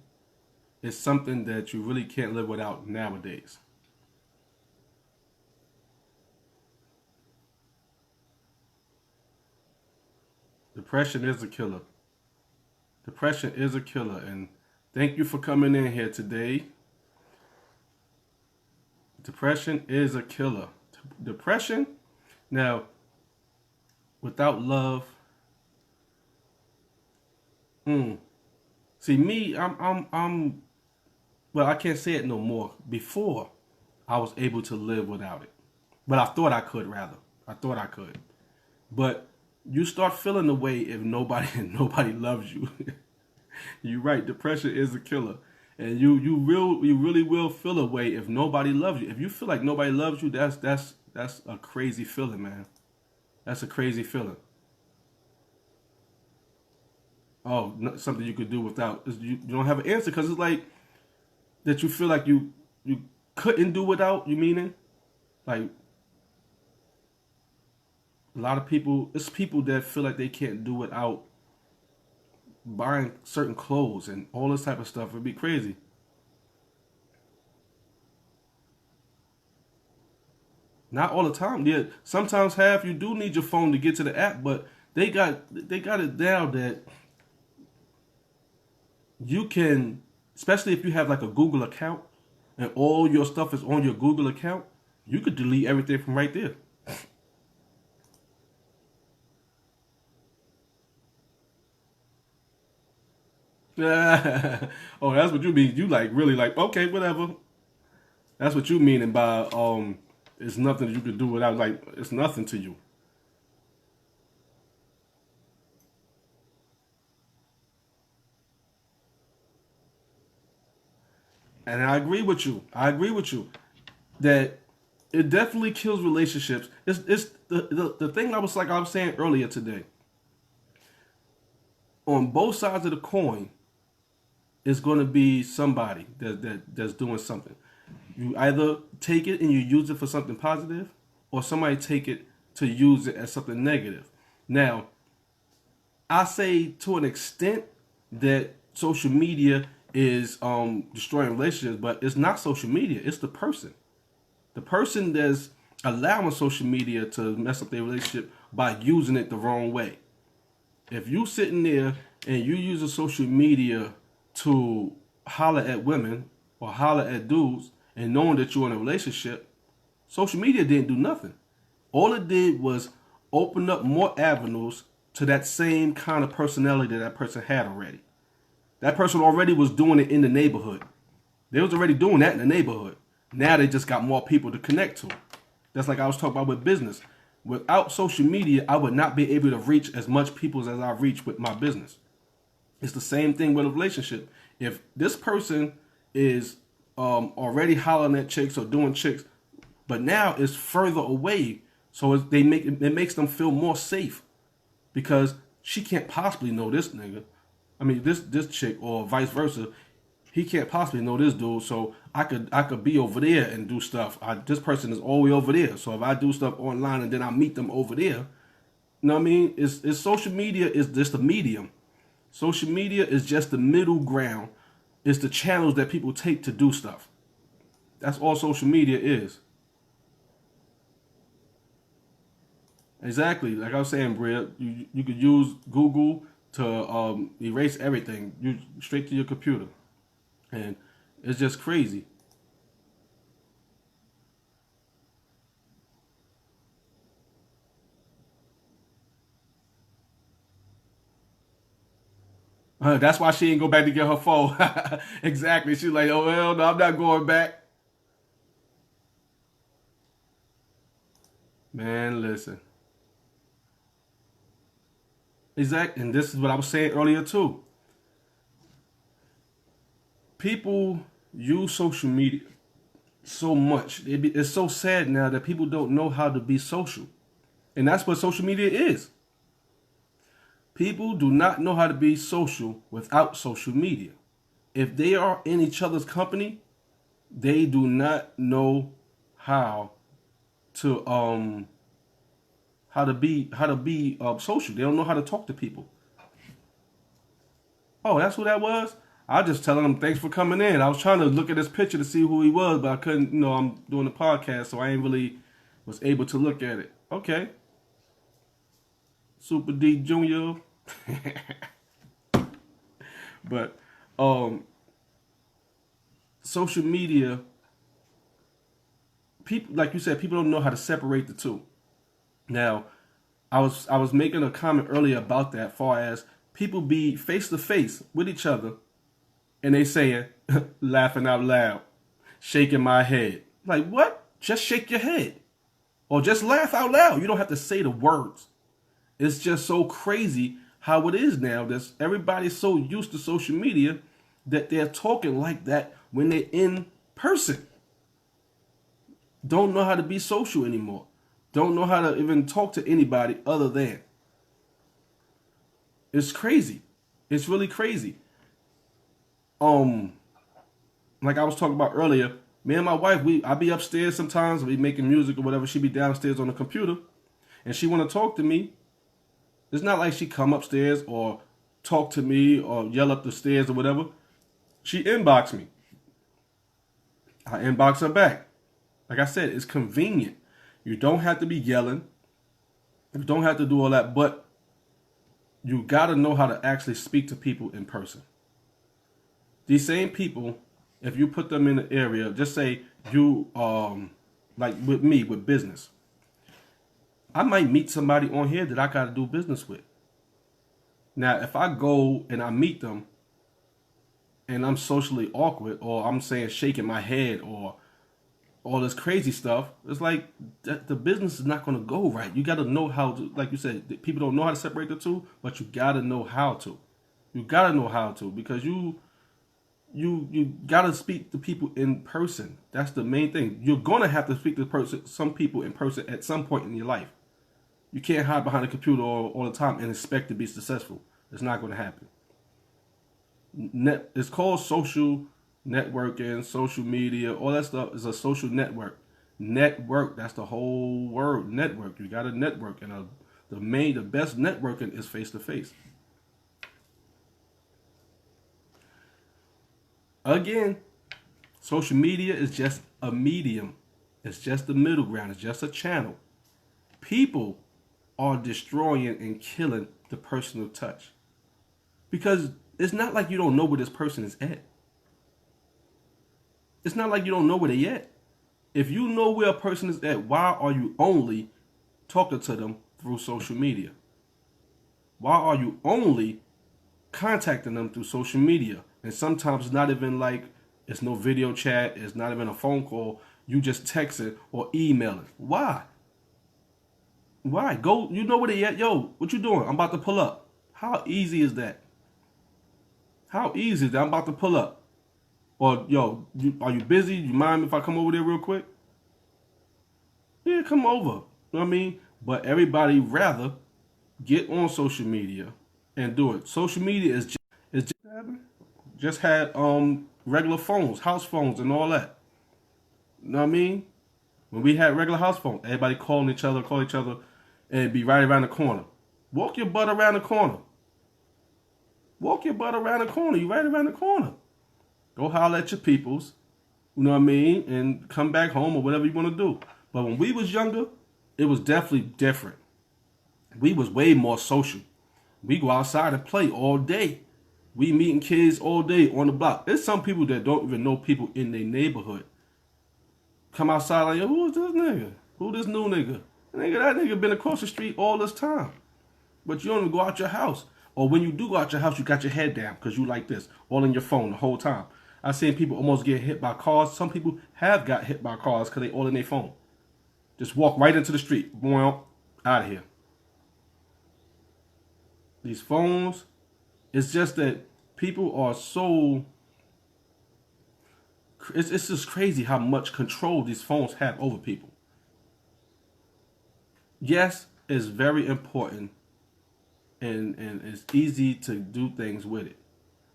is something that you really can't live without nowadays. Depression is a killer. Depression is a killer. And thank you for coming in here today. Depression is a killer. Depression, now, without love. See, me, I'm. Well, I can't say it no more. Before, I was able to live without it, but I thought I could. Rather, I thought I could. But you start feeling the way if nobody loves you. You're right. Depression is a killer. And you really will feel a way if nobody loves you. If you feel like nobody loves you, that's a crazy feeling, man. That's a crazy feeling. Oh, something you could do without. You don't have an answer because it's like that you feel like you couldn't do without. You meaning like a lot of people. It's people that feel like they can't do without buying certain clothes and all this type of stuff. It'd be crazy. Not all the time. Yeah, sometimes half you do need your phone to get to the app, but they got it down that you can, especially if you have like a Google account and all your stuff is on your Google account, you could delete everything from right there. Oh, that's what you mean. You like really like, okay, whatever. That's what you meaning by it's nothing you could do without, like it's nothing to you. And I agree with you. I agree with you that it definitely kills relationships. It's the thing I was saying earlier today. On both sides of the coin, is going to be somebody that's doing something. You either take it and you use it for something positive, or somebody take it to use it as something negative. Now, I say to an extent that social media is destroying relationships, but it's not social media. It's the person. The person that's allowing social media to mess up their relationship by using it the wrong way. If you sitting there and you using social media to holler at women or holler at dudes and knowing that you're in a relationship, social media didn't do nothing. All it did was open up more avenues to that same kind of personality that person had already. That person already was doing it in the neighborhood. They was already doing that in the neighborhood. Now they just got more people to connect to. That's like I was talking about with business. Without social media, I would not be able to reach as much people as I reach with my business. It's the same thing with a relationship. If this person is already hollering at chicks or doing chicks, but now it's further away, so it makes them feel more safe because she can't possibly know this nigga. I mean, this chick or vice versa. He can't possibly know this dude, so I could be over there and do stuff. This person is all the way over there, so if I do stuff online and then I meet them over there, you know what I mean? It's social media is just a medium. Social media is just the middle ground. It's the channels that people take to do stuff. That's all social media is. Exactly. Like I was saying, Bria, you could use Google to erase everything. You straight to your computer. And it's just crazy. That's why she ain't go back to get her phone. Exactly. She's like, oh, hell no, I'm not going back. Man, listen. Exactly. And this is what I was saying earlier, too. People use social media so much. It's so sad now that people don't know how to be social. And that's what social media is. People do not know how to be social without social media. If they are in each other's company, they do not know how to how to be social. They don't know how to talk to people. Oh, that's who that was? I was just telling him thanks for coming in. I was trying to look at this picture to see who he was, but I couldn't, I'm doing a podcast, so I ain't really was able to look at it. Okay. Super D Jr. But social media, people like you said, people don't know how to separate the two. Now, I was making a comment earlier about that, far as people be face to face with each other, and they saying, laughing out loud, shaking my head. Like what? Just shake your head, or just laugh out loud. You don't have to say the words. It's just so crazy how it is now. That everybody's so used to social media that they're talking like that when they're in person. Don't know how to be social anymore. Don't know how to even talk to anybody other than. It's crazy. It's really crazy. Like I was talking about earlier, me and my wife, I be upstairs sometimes, we making music or whatever. She be downstairs on the computer, and she want to talk to me. It's not like she come upstairs or talk to me or yell up the stairs or whatever. She inbox me. I inbox her back. Like I said, it's convenient. You don't have to be yelling. You don't have to do all that, but you got to know how to actually speak to people in person. These same people, if you put them in the area, just say you, like with me, with business. I might meet somebody on here that I got to do business with. Now, if I go and I meet them and I'm socially awkward, or I'm saying shaking my head or all this crazy stuff, it's like the business is not going to go right. You got to know how to, like you said, people don't know how to separate the two, but you got to know how to. You got to know how to, because you got to speak to people in person. That's the main thing. You're going to have to speak to some people in person at some point in your life. You can't hide behind a computer all the time and expect to be successful. It's not going to happen. It's called social networking, social media, all that stuff is a social network. Network, that's the whole word, network. You got to network, and the best networking is face to face. Again, social media is just a medium. It's just the middle ground. It's just a channel. People are destroying and killing the personal touch. Because it's not like you don't know where this person is at. It's not like you don't know where they at. If you know where a person is at, why are you only talking to them through social media? Why are you only contacting them through social media? And sometimes it's not even like, it's no video chat, it's not even a phone call. You just texting or emailing. Why? Why? Go, you know where they at? Yo, what you doing? I'm about to pull up. How easy is that? How easy is that? I'm about to pull up. Or, yo, are you busy? You mind if I come over there real quick? Yeah, come over. You know what I mean? But everybody rather get on social media and do it. Social media just had regular phones, house phones and all that. You know what I mean? When we had regular house phones, everybody call each other, and it'd be right around the corner. Walk your butt around the corner. Walk your butt around the corner. You right around the corner. Go holler at your peoples, you know what I mean, and come back home or whatever you want to do. But when we was younger, it was definitely different. We was way more social. We go outside and play all day. We meeting kids all day on the block. There's some people that don't even know people in their neighborhood. Come outside like, yo, who is this nigga? Who this new nigga? That nigga been across the street all this time. But you don't even go out your house. Or when you do go out your house, you got your head down because you like this, all in your phone the whole time. I've seen people almost get hit by cars. Some people have got hit by cars because they all in their phone. Just walk right into the street. Well, out of here. These phones, it's just that people are so... It's just crazy how much control these phones have over people. Yes, it's very important and it's easy to do things with it.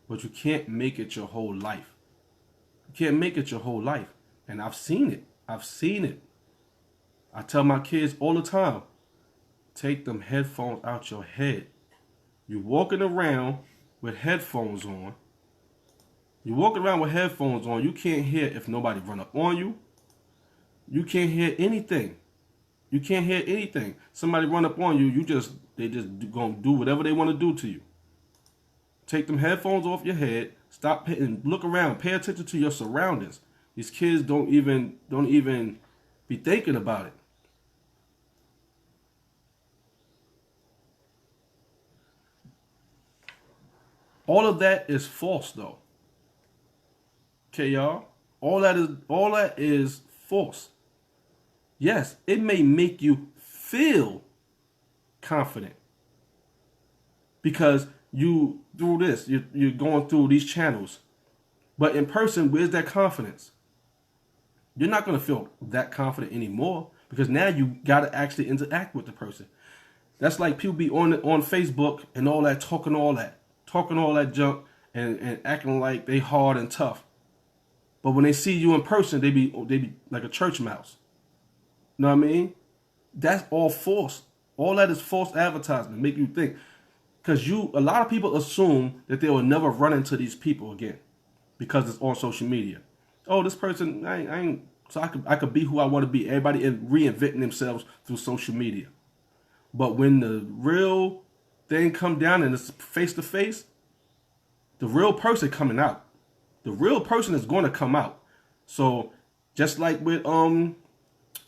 But you can't make it your whole life. You can't make it your whole life. And I've seen it. I tell my kids all the time, take them headphones out your head. You're walking around with headphones on. You walk around with headphones on, you can't hear if nobody run up on you. You can't hear anything. You can't hear anything. Somebody run up on you, they just gonna do whatever they want to do to you. Take them headphones off your head. Stop and look around. Pay attention to your surroundings. These kids don't even be thinking about it. All of that is false, though. Okay, y'all. All that is false. Yes, it may make you feel confident because you do this. You're going through these channels, but in person, where's that confidence? You're not going to feel that confident anymore because now you got to actually interact with the person. That's like people be on Facebook and all that, talking all that junk and acting like they hard and tough. But when they see you in person, they be like a church mouse. Know what I mean? That's all false. All that is false advertisement. Make you think. Because a lot of people assume that they will never run into these people again because it's on social media. Oh, this person, I ain't, so I could be who I want to be. Everybody reinventing themselves through social media. But when the real thing come down and it's face to face, the real person coming out. The real person is going to come out. So just like with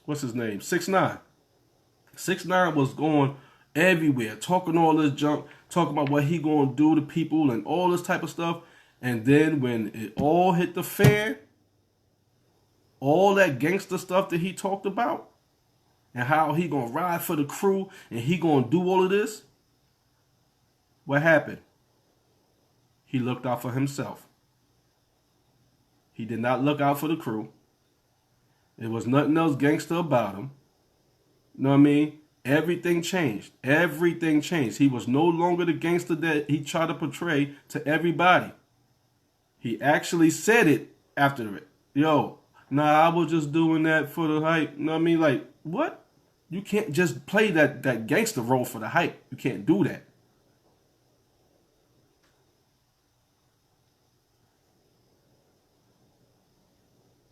what's his name? 6ix9ine. 6ix9ine was going everywhere, talking all this junk, talking about what he gonna do to people and all this type of stuff. And then when it all hit the fan, all that gangster stuff that he talked about, and how he gonna ride for the crew and he gonna do all of this, what happened? He looked out for himself. He did not look out for the crew. There was nothing else gangster about him. You know what I mean? Everything changed. Everything changed. He was no longer the gangster that he tried to portray to everybody. He actually said it after it. Yo, nah, I was just doing that for the hype. You know what I mean? Like, what? You can't just play that gangster role for the hype. You can't do that.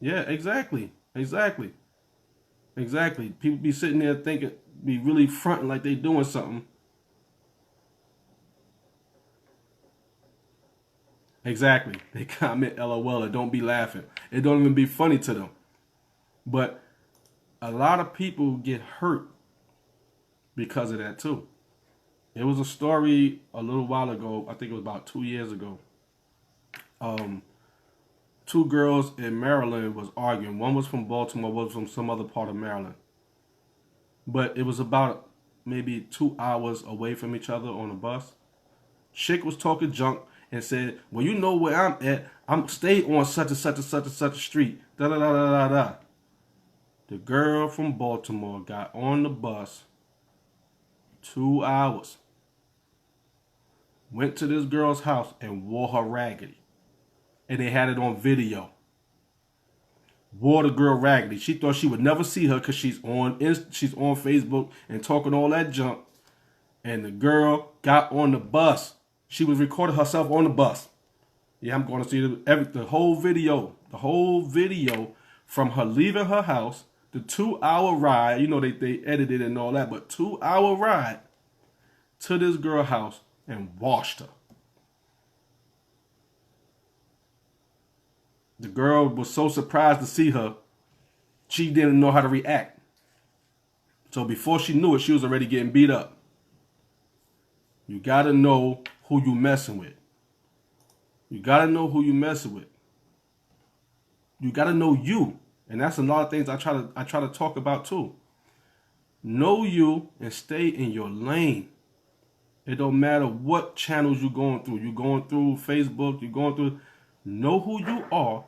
Yeah, exactly. Exactly. People be sitting there thinking, be really fronting like they doing something. Exactly. They comment LOL and don't be laughing. It don't even be funny to them. But a lot of people get hurt because of that too. It was a story a little while ago. I think it was about 2 years ago. Two girls in Maryland was arguing. One was from Baltimore, one was from some other part of Maryland. But it was about maybe 2 hours away from each other on a bus. Chick was talking junk, and said, well, you know where I'm at. I'm stay on such and such and such and such a street. Da da da da da da. The girl from Baltimore got on the bus 2 hours, went to this girl's house and wore her raggedy. And they had it on video. Wore the girl raggedy. She thought she would never see her because she's on Facebook and talking all that junk. And the girl got on the bus. She was recording herself on the bus. Yeah, I'm going to see the whole video. The whole video from her leaving her house, the 2-hour ride. You know, they edited it and all that, but 2-hour ride to this girl's house and washed her. The girl was so surprised to see her, she didn't know how to react. So before she knew it, she was already getting beat up. You got to know who you messing with. You got to know who you messing with. You got to know you. And that's a lot of things I try to talk about too. Know you and stay in your lane. It don't matter what channels you're going through. You're going through Facebook, you're going through. Know who you are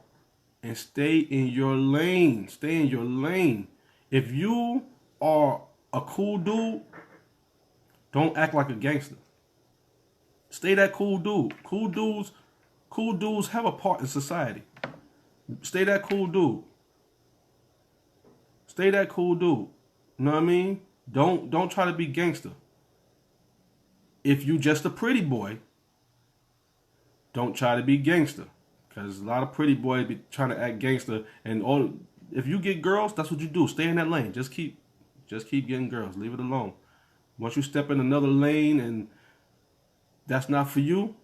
and stay in your lane. Stay in your lane. If you are a cool dude, don't act like a gangster. Stay that cool dude. Cool dudes have a part in society. Stay that cool dude. Stay that cool dude. You know what I mean? Don't try to be gangster. If you just a pretty boy, don't try to be gangster. Because a lot of pretty boys be trying to act gangster. And if you get girls, that's what you do. Stay in that lane. Just keep getting girls. Leave it alone. Once you step in another lane and that's not for you,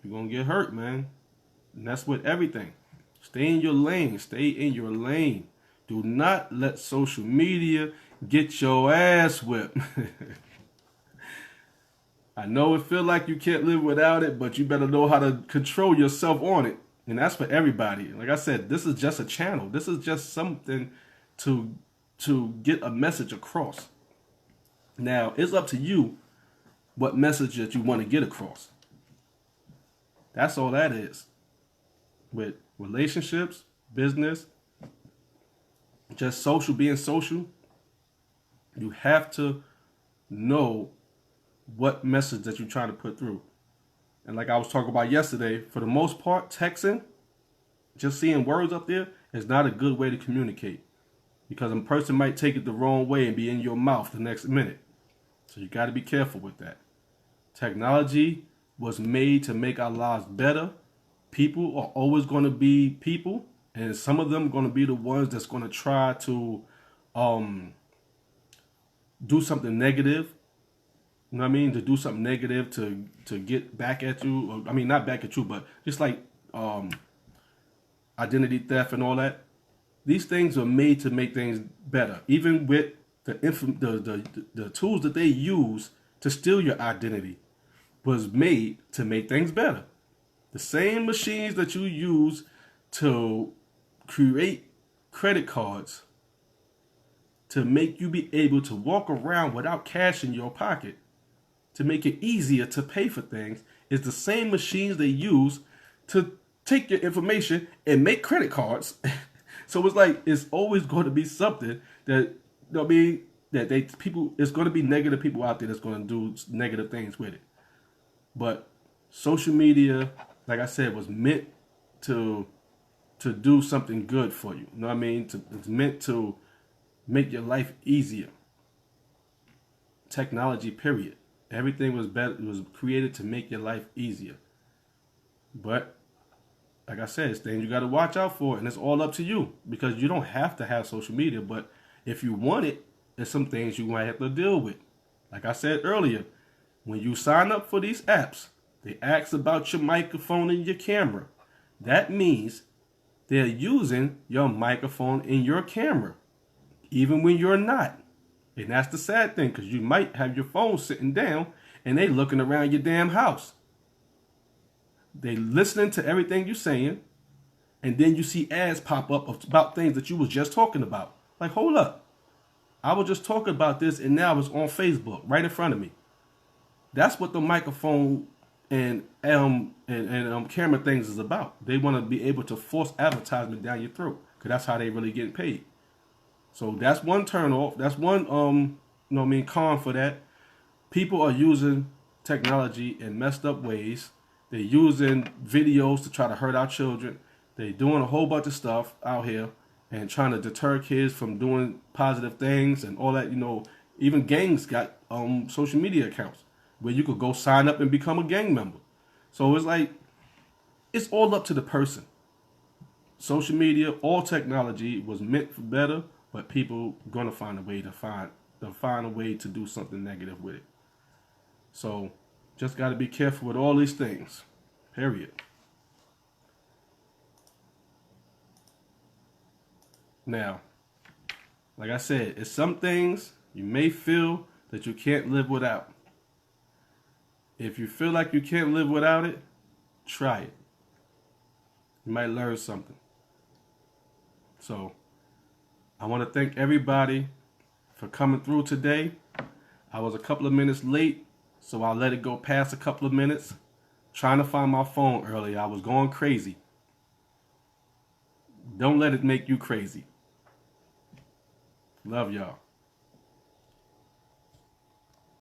you're going to get hurt, man. And that's with everything. Stay in your lane. Stay in your lane. Do not let social media get your ass whipped. I know it feels like you can't live without it, but you better know how to control yourself on it. And that's for everybody. Like I said, this is just a channel. This is just something to get a message across. Now, it's up to you what message that you want to get across. That's all that is. With relationships, business, just being social, you have to know what message that you're trying to put through. And like I was talking about yesterday, for the most part, texting, just seeing words up there is not a good way to communicate. Because a person might take it the wrong way and be in your mouth the next minute. So you got to be careful with that. Technology was made to make our lives better. People are always going to be people. And some of them are going to be the ones that's going to try to do something negative. You know what I mean? To do something negative to get back at you. Or, I mean, not back at you, but just like identity theft and all that. These things are made to make things better. Even with the tools that they use to steal your identity was made to make things better. The same machines that you use to create credit cards to make you be able to walk around without cash in your pocket, to make it easier to pay for things, is the same machines they use to take your information and make credit cards. So it's like it's always going to be something that it's going to be negative people out there that's going to do negative things with it. But social media, like I said, was meant to do something good for you. You know what I mean? It's meant to make your life easier. Technology, period. Everything was better. It was created to make your life easier. But like I said, it's things you got to watch out for, and it's all up to you because you don't have to have social media. But if you want it, there's some things you might have to deal with. Like I said earlier, when you sign up for these apps, they ask about your microphone and your camera. That means they're using your microphone and your camera, even when you're not. And that's the sad thing, because you might have your phone sitting down and they looking around your damn house. They listening to everything you're saying, and then you see ads pop up about things that you was just talking about. Like, hold up. I was just talking about this, and now it's on Facebook right in front of me. That's what the microphone camera things is about. They want to be able to force advertisement down your throat because that's how they really getting paid. So that's one turn off. That's one con for that. People are using technology in messed up ways. They're using videos to try to hurt our children. They're doing a whole bunch of stuff out here and trying to deter kids from doing positive things and all that. Even gangs got social media accounts where you could go sign up and become a gang member. So it's like, it's all up to the person. Social media, all technology was meant for better, but people gonna find a way to do something negative with it. So just got to be careful with all these things. Period. Now, like I said, it's some things you may feel that you can't live without. If you feel like you can't live without it, try it. You might learn something. So, I want to thank everybody for coming through today. I was a couple of minutes late, so I'll let it go past a couple of minutes. Trying to find my phone earlier. I was going crazy. Don't let it make you crazy. Love y'all.